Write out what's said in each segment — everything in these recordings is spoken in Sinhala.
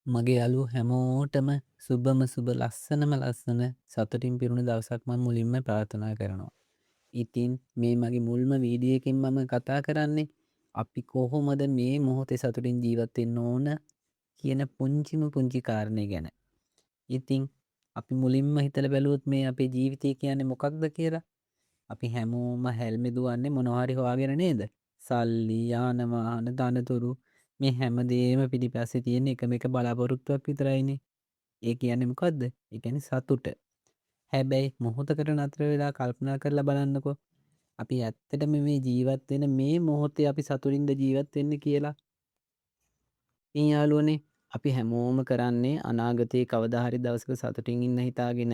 මගේ යාළුවෝ හැමෝටම සුබම සුබ ලස්සනම ලස්සන සතුටින් පිරුණු දවසක් මම මුලින්ම ප්‍රාර්ථනා කරනවා. ඉතින් මේ මගේ මුල්ම වීඩියෝ එකෙන් මම කතා කරන්නේ අපි කොහොමද මේ මොහොතේ සතුටින් ජීවත් වෙන්න ඕන කියන පුංචිම පුංචි කාරණේ ගැන. ඉතින් අපි මුලින්ම හිතලා බැලුවොත් මේ අපේ ජීවිතය කියන්නේ මොකක්ද කියලා. අපි හැමෝම හැල්මේ දුවන්නේ මොනවා හරි හොයාගෙන නේද? සල්ලි, යාන වාහන, ධනතුරු මේ හැමදේම පිටිපස්සේ තියෙන එකම එක බලාපොරොත්තුවක් විතරයිනේ. ඒ කියන්නේ මොකද්ද? ඒ කියන්නේ සතුට. හැබැයි මොහොතකට නතර වෙලා කල්පනා කරලා බලන්නකෝ. අපි ඇත්තටම මේ ජීවත් වෙන මේ මොහොතේ අපි සතුටින්ද ජීවත් වෙන්නේ කියලා. ඉතින් යාළුවනේ අපි හැමෝම කරන්නේ අනාගතේ කවදා හරි දවසක සතුටින් ඉන්න හිතාගෙන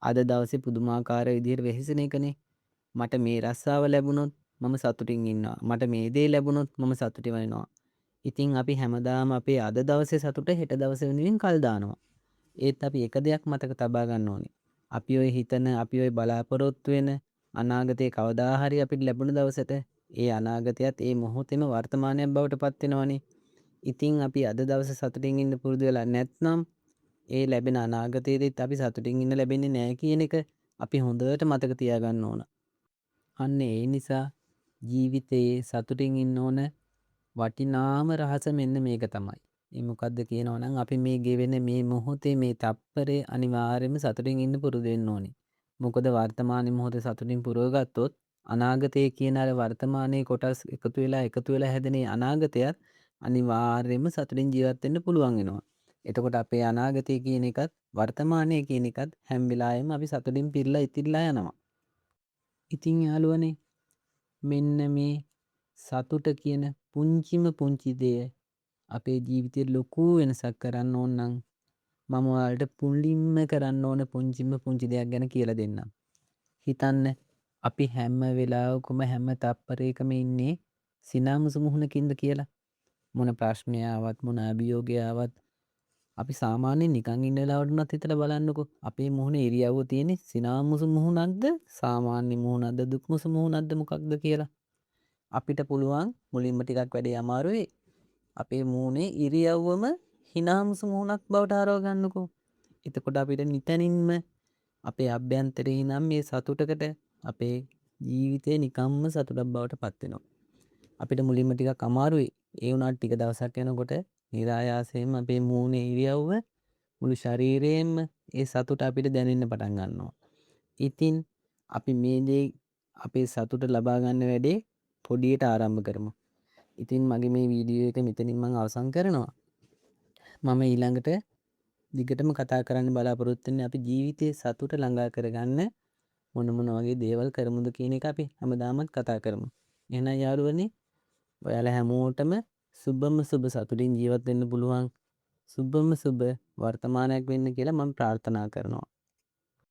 අද දවසේ පුදුමාකාර විදිහට වෙහෙසෙන එකනේ. මට මේ රස්සාව ලැබුණොත් මම සතුටින් ඉන්නවා. මට මේ දේ ලැබුණොත් මම සතුටින් වෙනවා. ඉතින් අපි හැමදාම අපේ අද දවසේ සතුට හෙට දවස වෙනුවෙන් කල් දානවා. ඒත් අපි එක දෙයක් මතක තබා ගන්න ඕනේ. අපි ඔය හිතන, අපි ඔය බලාපොරොත්තු වෙන අනාගතේ කවදා හරි අපිට ලැබුණ දවසට ඒ අනාගතයත් ඒ මොහොතේම වර්තමානයක් බවට පත් වෙනවනේ. ඉතින් අපි අද දවසේ සතුටින් ඉන්න පුරුදු වෙලා නැත්නම් ඒ ලැබෙන අනාගතයේදීත් අපි සතුටින් ඉන්න ලැබෙන්නේ නැහැ කියන එක අපි හොඳට මතක තියාගන්න ඕන. අන්න ඒ නිසා ජීවිතයේ සතුටින් ඉන්න ඕන වටිනාම රහස මෙන්න මේක තමයි. ඒ මොකද්ද කියනවනම් අපි මේ ගෙවෙන මේ මොහොතේ මේ තප්පරේ අනිවාර්යයෙන්ම සතුටින් ඉන්න පුරුදු වෙන්න ඕනේ. මොකද වර්තමාන මොහොතේ සතුටින් පුරවගත්තොත් අනාගතයේ කියන අර වර්තමානයේ කොටස් එකතු වෙලා හැදෙන ඒ අනාගතයත් අනිවාර්යයෙන්ම සතුටින් ජීවත් වෙන්න පුළුවන් වෙනවා. එතකොට අපේ අනාගතය කියන එකත් වර්තමානයේ කියන එකත් හැම වෙලාවෙම අපි සතුටින් පිරලා ඉතිරිලා යනවා. ඉතින් යාළුවනේ මෙන්න මේ සතුට කියන පුංචිම පුංචි දෙය අපේ ජීවිතේ ලොකු වෙනසක් කරන්න ඕන නම් මම ඔයාලට පුලින්ම කරන්න ඕන පුංචිම පුංචි දෙයක් ගැන කියලා දෙන්නම්. හිතන්න අපි හැම වෙලාවකම හැම තප්පරයකම ඉන්නේ සිනාමුසු මුහුණකින්ද කියලා. මොන ප්‍රශ්නය ආවත් මොන අභියෝගය ආවත් අපි සාමාන්‍යයෙන් නිකන් ඉන්න වෙලාවට උනත් හිතලා බලන්නකෝ. අපේ මුහුණේ ඉරියව්ව තියෙන්නේ සිනාමුසු මුහුණක්ද සාමාන්‍ය මුහුණක්ද දුක්මුසු මුහුණක්ද මොකක්ද කියලා. අපිට පුළුවන් මුලින්ම ටිකක් වැඩේ අමාරුයි අපේ මූණේ ඉරියව්වම හිනාමුසු මුහුණක් බවට හරව ගන්නකෝ. එතකොට අපිට නිතනින්ම අපේ අභ්‍යන්තරේ නම් මේ සතුටකට අපේ ජීවිතේ නිකම්ම සතුටක් බවට පත් වෙනවා. අපිට මුලින්ම ටිකක් අමාරුයි. ඒ වුණාට ටික දවසක් යනකොට નિરાයාසයෙන්ම අපේ මූණේ ඉරියව්ව මුළු ශරීරයෙන්ම ඒ සතුට අපිට දැනෙන්න පටන් ගන්නවා. ඉතින් අපි මේ දේ අපේ සතුට ලබා ගන්න වැඩේ පොඩියට ආරම්භ කරමු. ඉතින් මගේ මේ වීඩියෝ එක මෙතනින් මම අවසන් කරනවා. මම ඊළඟට දිගටම කතා කරන්න බලාපොරොත්තු වෙන්නේ අපි ජීවිතයේ සතුට ළඟා කරගන්න මොන මොන වගේ දේවල් කරමුද කියන එක අපි හැමදාමත් කතා කරමු. එහෙනම් යාළුවනේ ඔයාලා හැමෝටම සුබම සුබ සතුටින් ජීවත් වෙන්න පුළුවන් සුබම සුබ වර්තමානයක් වෙන්න කියලා මම ප්‍රාර්ථනා කරනවා.